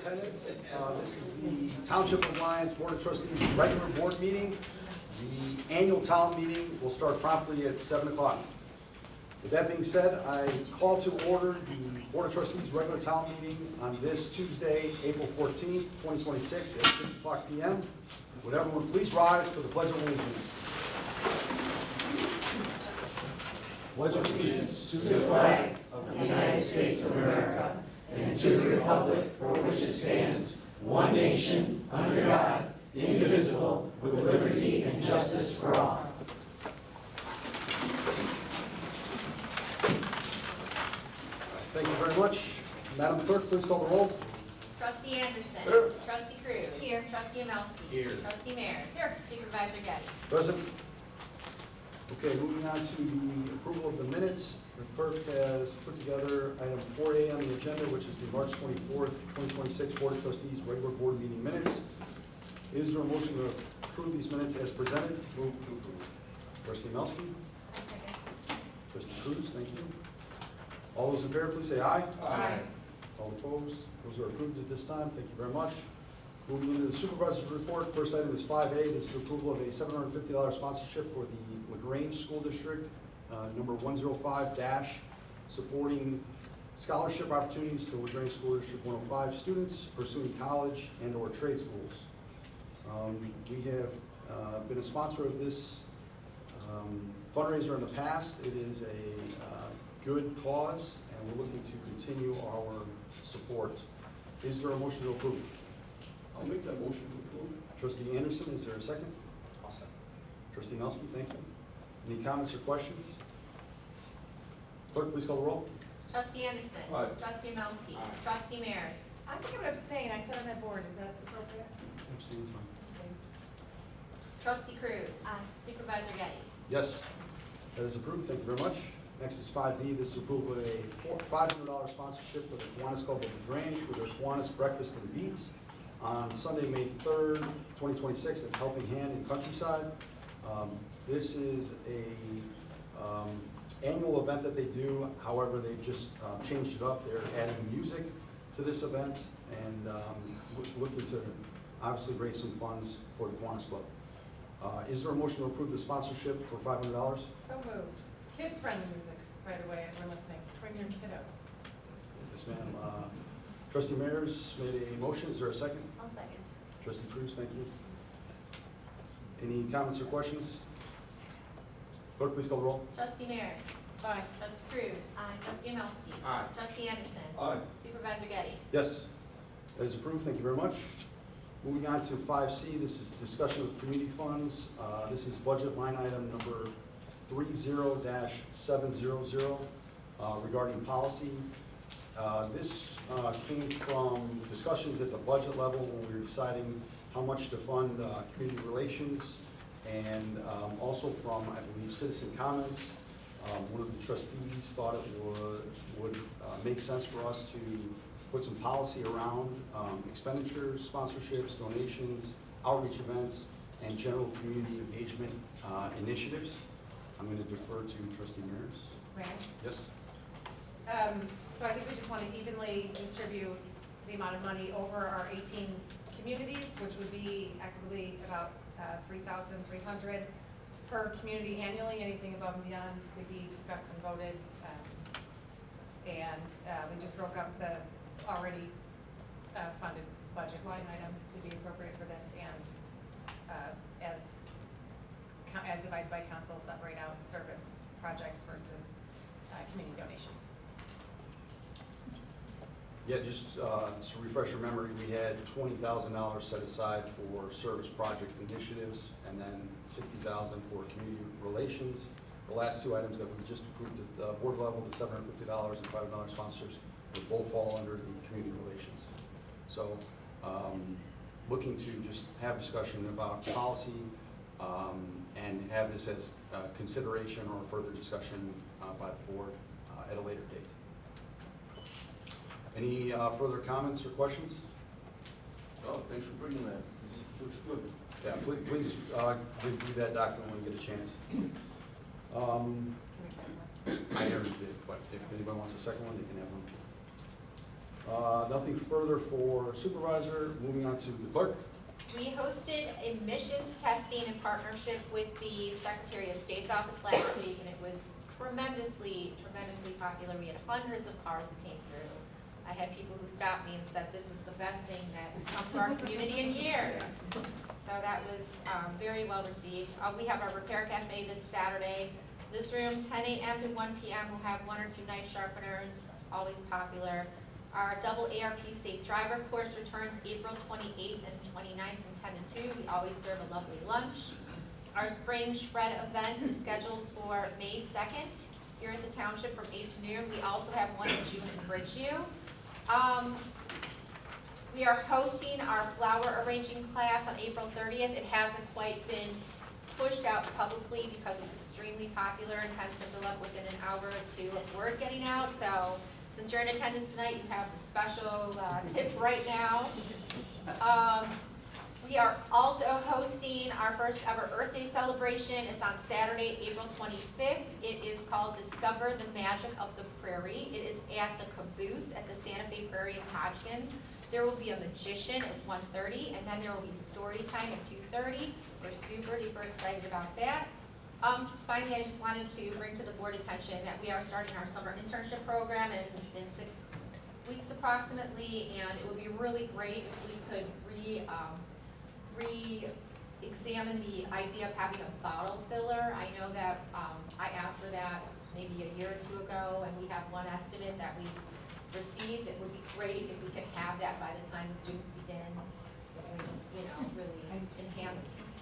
attendance. This is the Township of Lyons Board of Trustees regular board meeting. The annual town meeting will start promptly at 7 o'clock. With that being said, I call to order the Board of Trustees regular town meeting on this Tuesday, April 14th, 2026 at 6 o'clock p.m. Would everyone please rise for the Pledge of Allegiance. Pledge of Allegiance to the flag of the United States of America and to the republic for which it stands, one nation, under God, indivisible, with liberty and justice for all. Thank you very much. Madam Clerk, please call the roll. Trustee Anderson. Here. Trustee Cruz. Here. Trustee Amelski. Here. Trustee Mears. Here. Supervisor Getty. Present. Okay, moving on to the approval of the minutes. The clerk has put together item 4A on the agenda, which is the March 24th, 2026 Board of Trustees regular board meeting minutes. Is there a motion to approve these minutes as presented? Move to approve. Trustee Amelski. Trustee Cruz, thank you. All those in favor, please say aye. Aye. All opposed? Those are approved at this time. Thank you very much. Moving into the supervisor's report, first item is 5A. This is approval of a $750 sponsorship for the LaGrange School District, number 105-, supporting scholarship opportunities to LaGrange School District 105 students pursuing college and or trade schools. We have been a sponsor of this fundraiser in the past. It is a good cause, and we're looking to continue our support. Is there a motion to approve? I'll make that motion to approve. Trustee Anderson, is there a second? I'll second. Trustee Nelson, thank you. Any comments or questions? Clerk, please call the roll. Trustee Anderson. Aye. Trustee Amelski. Aye. Trustee Mears. I think I would abstain. I sat on that board. Is that appropriate? Abstain is fine. Abstain. Trustee Cruz. Aye. Supervisor Getty. Yes, that is approved. Thank you very much. Next is 5B. This is approval of a $500 sponsorship for the Kiwanis Club of LaGrange for their Kiwanis Breakfast and Beats on Sunday, May 3rd, 2026 at Helping Hand in Countryside. This is a annual event that they do. However, they've just changed it up. They're adding music to this event and looking to obviously raise some funds for the Kiwanis Club. Is there a motion to approve the sponsorship for $500? So moved. Kids-friendly music, by the way, if we're listening. Bring your kiddos. Yes, ma'am. Trustee Mears made a motion. Is there a second? I'll second. Trustee Cruz, thank you. Any comments or questions? Clerk, please call the roll. Trustee Mears. Aye. Trustee Cruz. Aye. Trustee Amelski. Aye. Trustee Anderson. Aye. Supervisor Getty. Yes, that is approved. Thank you very much. Moving on to 5C, this is discussion of community funds. This is budget line item number 30-700 regarding policy. This came from discussions at the budget level when we were deciding how much to fund community relations, and also from, I believe, citizen comments. One of the trustees thought it would make sense for us to put some policy around expenditures, sponsorships, donations, outreach events, and general community engagement initiatives. I'm going to defer to Trustee Mears. Mayor? Yes? So I think we just want to evenly distribute the amount of money over our 18 communities, which would be equitably about $3,300 per community annually. Anything above and beyond could be discussed and voted. And we just broke up the already funded budget line item to be appropriate for this, and as advised by council, separate out service projects versus community donations. Yeah, just to refresh your memory, we had $20,000 set aside for service project initiatives, and then $60,000 for community relations. The last two items that we just approved at the board level, the $750 and $500 sponsorships, would both fall under the community relations. So, looking to just have discussion about policy and have this as consideration or further discussion by the board at a later date. Any further comments or questions? Oh, thanks for bringing that. Looks good. Yeah, please review that document when you get a chance. I never did, but if anybody wants a second one, they can have one. Nothing further for supervisor. Moving on to the clerk. We hosted emissions testing in partnership with the Secretary of State's office last week, and it was tremendously popular. We had hundreds of cars who came through. I had people who stopped me and said, this is the best thing that has come to our community in years. So that was very well received. We have our repair cafe this Saturday. This room, 10 a.m. to 1 p.m. will have 1 or 2 knife sharpeners, always popular. Our double ARP safe driver course returns April 28th and 29th from 10 to 2. We always serve a lovely lunch. Our spring shred event is scheduled for May 2nd here at the township from 8 to noon. We also have one in June in Bridgeview. We are hosting our flower arranging class on April 30th. It hasn't quite been pushed out publicly because it's extremely popular and tends to fill up within an hour or two of word getting out. So since you're in attendance tonight, you have a special tip right now. We are also hosting our first ever Earth Day celebration. It's on Saturday, April 25th. It is called Discover the Magic of the Prairie. It is at the Caboose at the Santa Fe Prairie in Hodgkins. There will be a magician at 1:30, and then there will be story time at 2:30. We're super duper excited about that. Finally, I just wanted to bring to the board attention that we are starting our summer internship program in 6 weeks approximately, and it would be really great if we could re-examine the idea of having a bottle filler. I know that I asked for that maybe a year or two ago, and we have one estimate that we received. It would be great if we could have that by the time the students begin. It would, really enhance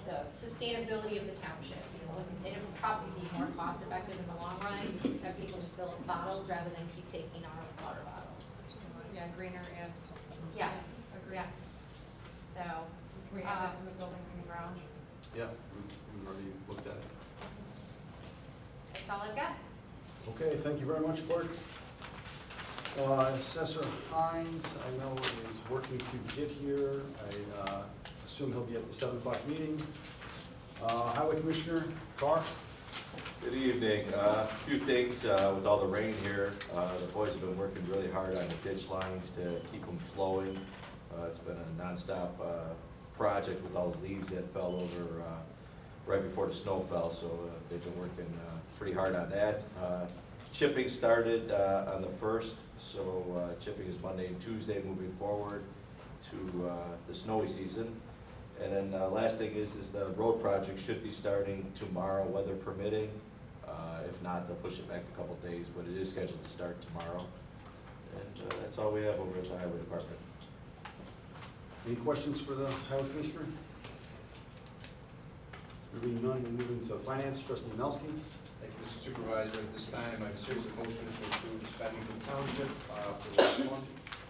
the sustainability of the township. And it would probably be more cost effective in the long run to have people just fill up bottles rather than keep taking our water bottles. Yeah, greener and. Yes, Agreed. yes. So, Can we add that to the building and grounds? Yeah, we've already looked at it. that's all I've got. Okay, thank you very much, clerk. Assessor Hines, I know is working to get here. I assume he'll be at the 7 o'clock meeting. Highway Commissioner Carr. Good evening. A few things with all the rain here. The boys have been working really hard on the ditch lines to keep them flowing. It's been a nonstop project with all the leaves that fell over right before the snow fell, so they've been working pretty hard on that. Chipping started on the 1st, so chipping is Monday and Tuesday moving forward to the snowy season. And then last thing is the road project should be starting tomorrow, weather permitting. If not, they'll push it back a couple days, but it is scheduled to start tomorrow. And that's all we have over at the Highway Department. Any questions for the Highway Commissioner? There being none, we'll move into Finance. Trustee Melski. Thank you, Mr. Supervisor. At this time, I have a series of motions to approve the spending from Township for the fund.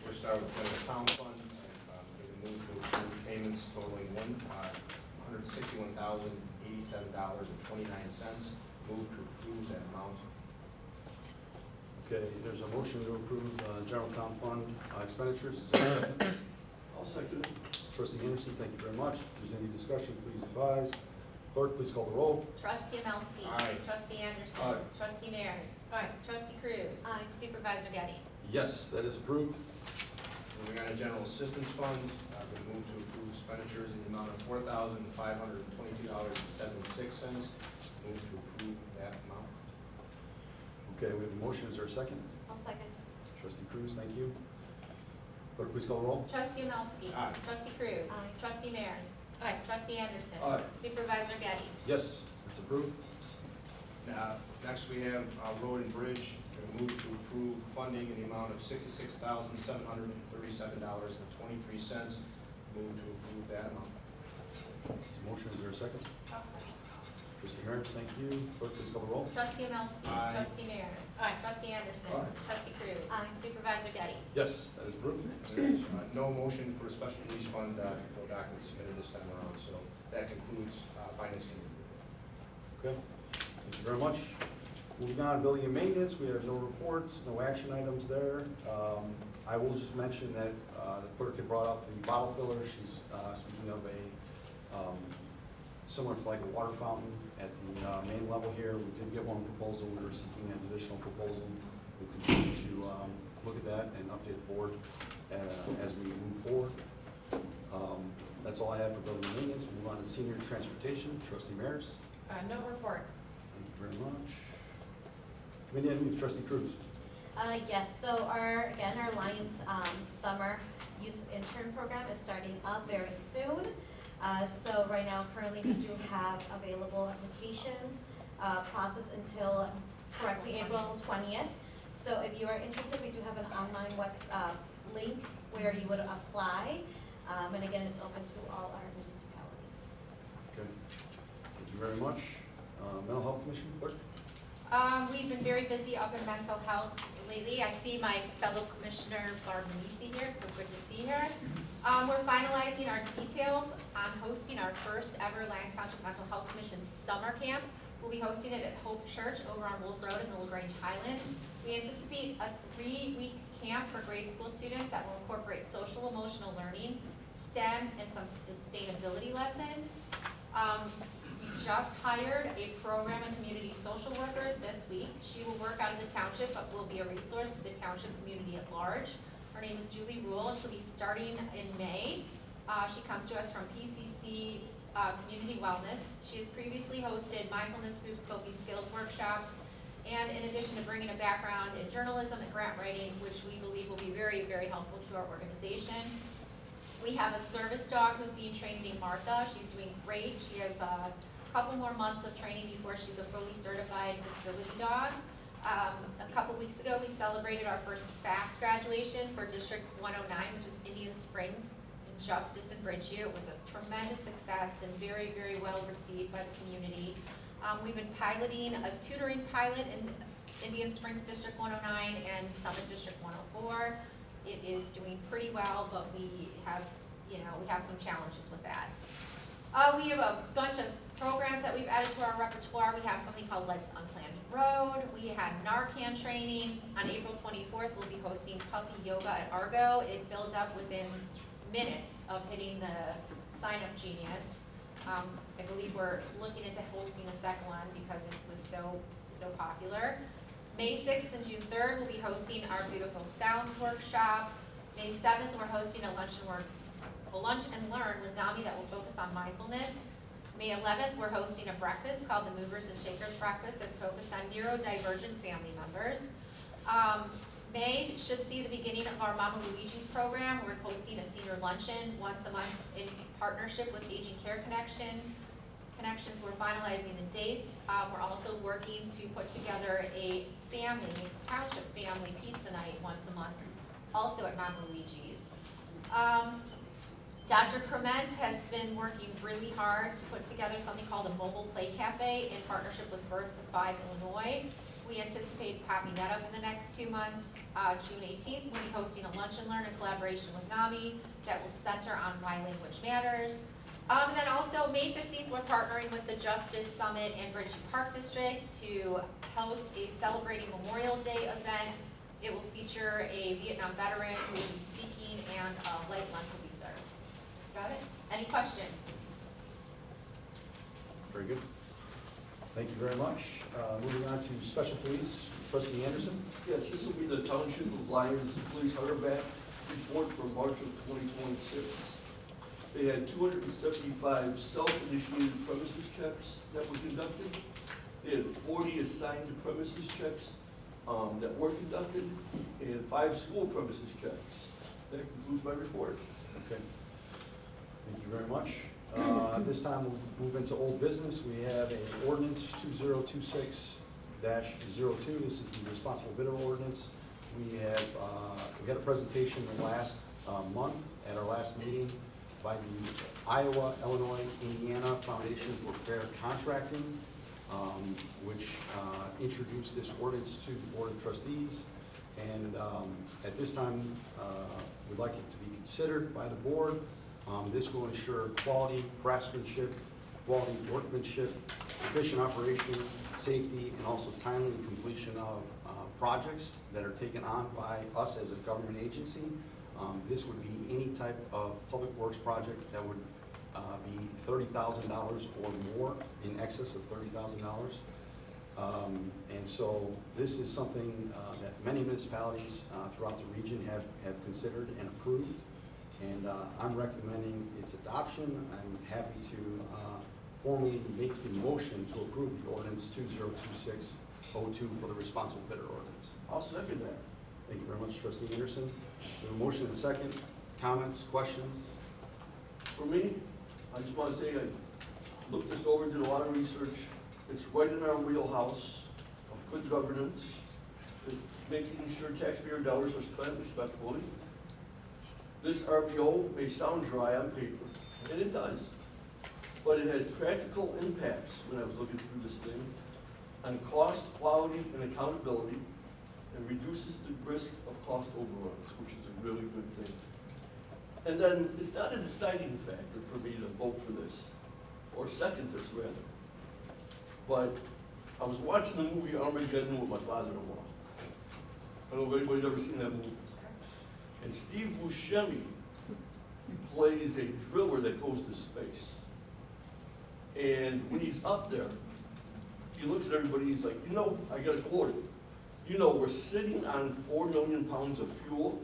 We'll start with the town fund. We move to approve payments totaling $161,087.29. Move to approve that amount. Okay, there's a motion to approve general town fund expenditures. Is there a second? I'll second it. Trustee Anderson, thank you very much. If there's any discussion, please advise. Clerk, please call the roll. Trustee Melski. Aye. Trustee Anderson. Aye. Trustee Mears. Aye. Trustee Cruz. Aye. Supervisor Getty. Yes, that is approved. Moving on to general assistance fund, we move to approve expenditures in the amount of $4,522.76. Move to approve that amount. Okay, we have a motion. Is there a second? I'll second. Trustee Cruz, thank you. Clerk, please call the roll. Trustee Melski. Aye. Trustee Cruz. Aye. Trustee Mears. Aye. Trustee Anderson. Aye. Supervisor Getty. Yes, that's approved. Next, we have road and bridge. We move to approve funding in the amount of $66,737.23. Move to approve that amount. Motion, is there a second? Trustee Mears, thank you. Clerk, please call the roll. Trustee Melski. Aye. Trustee Mears. Aye. Trustee Anderson. Aye. Trustee Cruz. Aye. Supervisor Getty. Yes, that is approved. No motion for a special release fund, no documents submitted this time around, so that concludes finance committee. Okay, thank you very much. Moving on, building and maintenance, we have no reports, no action items there. I will just mention that the clerk had brought up the bottle filler. She's speaking of a, similar to like a water fountain at the main level here. We did get one proposal. We were seeking an additional proposal. We'll continue to look at that and update the board as we move forward. That's all I have for building and maintenance. Move on to senior transportation. Trustee Mears. No report. Thank you very much. Committee on Youth, Trustee Cruz. Yes, so our Lyons Summer Youth Intern Program is starting up very soon. So right now, currently, we do have available applications processed until, correctly, April 20th. So if you are interested, we do have an online link where you would apply. And again, it's open to all our municipalities. Okay. Thank you very much. Mental Health Commission, clerk. We've been very busy up in mental health lately. I see my fellow commissioner, Barb Manisi here, so good to see her. We're finalizing our details on hosting our first ever Lyons Township Mental Health Commission summer camp. We'll be hosting it at Hope Church over on Wolf Road in the LaGrange Highlands. We anticipate a 3-week camp for grade school students that will incorporate social emotional learning, STEM, and some sustainability lessons. We just hired a program and community social worker this week. She will work out of the township, but will be a resource to the township community at large. Her name is Julie Rule, and she'll be starting in May. She comes to us from PCC's Community Wellness. She has previously hosted mindfulness groups, coping skills workshops, and in addition to bringing a background in journalism and grant writing, which we believe will be very, very helpful to our organization. We have a service dog who's being trained named Martha. She's doing great. She has a couple more months of training before she's a fully certified facility dog. A couple weeks ago, we celebrated our first FAFSA graduation for District 109, which is Indian Springs, Justice, and Bridgeview. It was a tremendous success and very, very well received by the community. We've been piloting a tutoring pilot in Indian Springs District 109 and Summit District 104. It is doing pretty well, but we have some challenges with that. We have a bunch of programs that we've added to our repertoire. We have something called Life's Unplanned Road. We had Narcan training. On April 24th, we'll be hosting puppy yoga at Argo. It filled up within minutes of hitting the sign-up genius. I believe we're looking into hosting a second one because it was so popular. May 6th and June 3rd, we'll be hosting our Beautiful Sounds workshop. May 7th, we're hosting a lunch and learn with NAMI that will focus on mindfulness. May 11th, we're hosting a breakfast called the Movers and Shakers Breakfast that's focused on neurodivergent family members. May should see the beginning of our Mama Luigi's program. We're hosting a senior luncheon once a month in partnership with Aging Care Connections. We're finalizing the dates. We're also working to put together a township family pizza night once a month, also at Mama Luigi's. Dr. Crement has been working really hard to put together something called a mobile play cafe in partnership with Birth to 5 Illinois. We anticipate popping that up in the next 2 months. June 18th, we'll be hosting a lunch and learn in collaboration with NAMI that will center on why language matters. And then also May 15th, we're partnering with the Justice Summit and Bridgeview Park District to host a Celebrating Memorial Day event. It will feature a Vietnam veteran who will be speaking and a light lunch will be served. Got it? Any questions? Very good. Thank you very much. Moving on to special police, Trustee Anderson. Yes, this will be the Township of Lyons Police Hardback report for March of 2026. They had 275 self-initiated premises checks that were conducted. They had 40 assigned premises checks that were conducted, and 5 school premises checks. That concludes my report. Okay. Thank you very much. This time we'll move into old business. We have an ordinance 2026-02. This is the responsible bidder ordinance. We had a presentation last month at our last meeting by the Iowa, Illinois, Indiana Foundation for Fair Contracting, which introduced this ordinance to the Board of Trustees. And at this time, we'd like it to be considered by the board. This will ensure quality craftsmanship, quality workmanship, efficient operation, safety, and also timely completion of projects that are taken on by us as a government agency. This would be any type of public works project that would be $30,000 or more, in excess of $30,000. And so this is something that many municipalities throughout the region have considered and approved. And I'm recommending its adoption. I'm happy to formally make the motion to approve the ordinance 2026-02 for the responsible bidder ordinance. I'll second that. Thank you very much, trustee Anderson. We have a motion and a second. Comments, questions? For me, I just want to say I looked this over, did a lot of research. It's right in our wheelhouse of good governance, it's making sure taxpayer dollars are spent respectfully. This RBO may sound dry on paper, and it does, but it has practical impacts when I was looking through this thing on cost, quality, and accountability, and reduces the risk of cost overruns, which is a really good thing. And then it's not a deciding factor for me to vote for this, or second this rather. But I was watching the movie Armageddon with my father-in-law. I don't know if anybody's ever seen that movie. And Steve Buscemi, he plays a driller that goes to space. And when he's up there, he looks at everybody, he's like, you know, I gotta quote it. You know, we're sitting on 4 million pounds of fuel,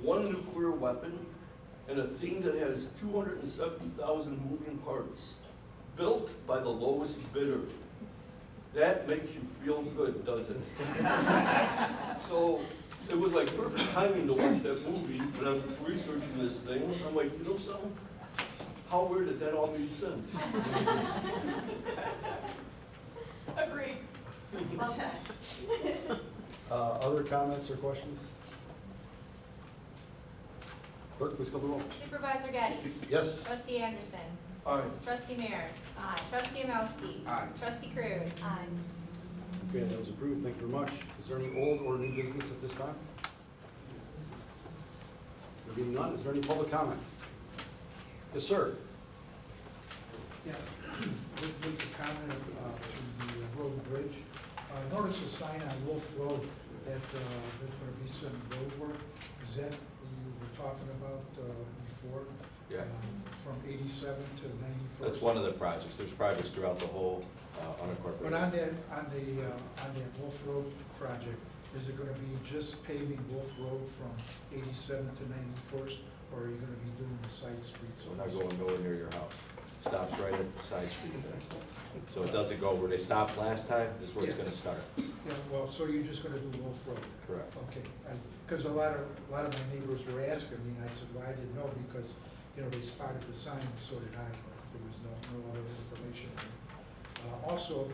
1 nuclear weapon, and a thing that has 270,000 moving parts, built by the lowest bidder. That makes you feel good, doesn't it? So it was like perfect timing to watch that movie when I'm researching this thing. I'm like, you know something? How weird that all made sense. Agreed. Well said. Other comments or questions? Clerk, please call the roll. Supervisor Getty. Yes. Trustee Anderson. Aye. Trustee Mears. Aye. Trustee Yagowski. Aye. Trustee Cruz. Aye. Okay, that was approved. Thank you very much. Is there any old or new business at this time? There being none, is there any public comment? Yes, sir. Yeah, with the comment to the road and bridge. Notice a sign on Wolf Road that there's going to be some road work. Is that what you were talking about before? Yeah. From 87 to 91st? That's one of the projects. There's projects throughout the whole But unincorporated. on that Wolf Road project, is it going to be just paving Wolf Road from 87 to 91st? Or are you going to be doing the side streets? So we're not going nowhere near your house. It stops right at the side street there. So it doesn't go where they stopped last time, this is where it's Yeah. gonna start. Yeah, well, so you're just going to do Wolf Road? Correct. Okay, because a lot of my neighbors were asking me, and I said, well, I didn't know, because, you know, they spotted the sign, so did I, but there was no other information. Also,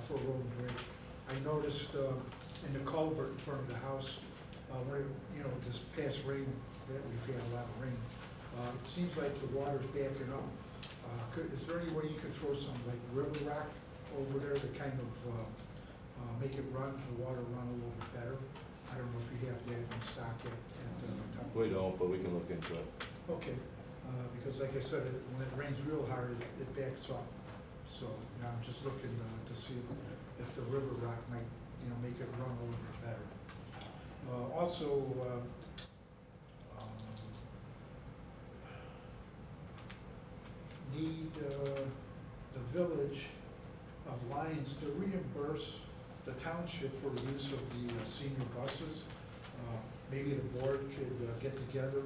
for Road and Bridge, I noticed in the culvert in front of the house, where, you know, this past rain, that we've had a lot of rain, it seems like the water's backing up. Is there any way you could throw some, like, river rock over there to kind of make it run, the water run a little bit better? I don't know if you have that in stock at top. We don't, but we can look into it. Okay, because like I said, when it rains real hard, it backs up. So now I'm just looking to see if the river rock might, you know, make it run a little bit better. Also, need the village of Lyons to reimburse the township for the use of the senior buses. Maybe the board could get together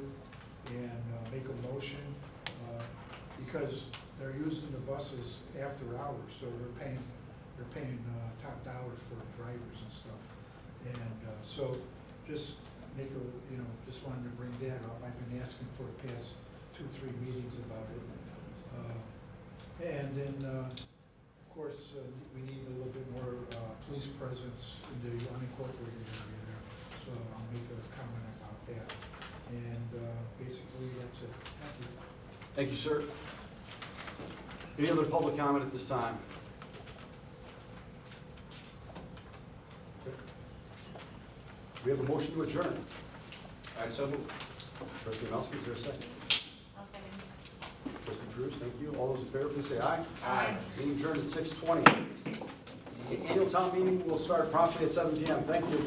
and make a motion, because they're using the buses after hours, so they're paying top dollar for drivers and stuff. And so just make a, you know, just wanted to bring that up. I've been asking for the past 2-3 meetings about it. And then, of course, we need a little bit more police presence in the unincorporated area there. So I'll make a comment about that. And basically, that's it. Thank you. Thank you, sir. Any other public comment at this time? Okay. We have a motion to adjourn. And so moved. Trustee Yagowski, is there a second? I'll second. Trustee Cruz, thank you. All those in favor, please say aye. Aye. Meeting adjourned at 6:20. The annual town meeting will start promptly at 7 p.m. Thank you.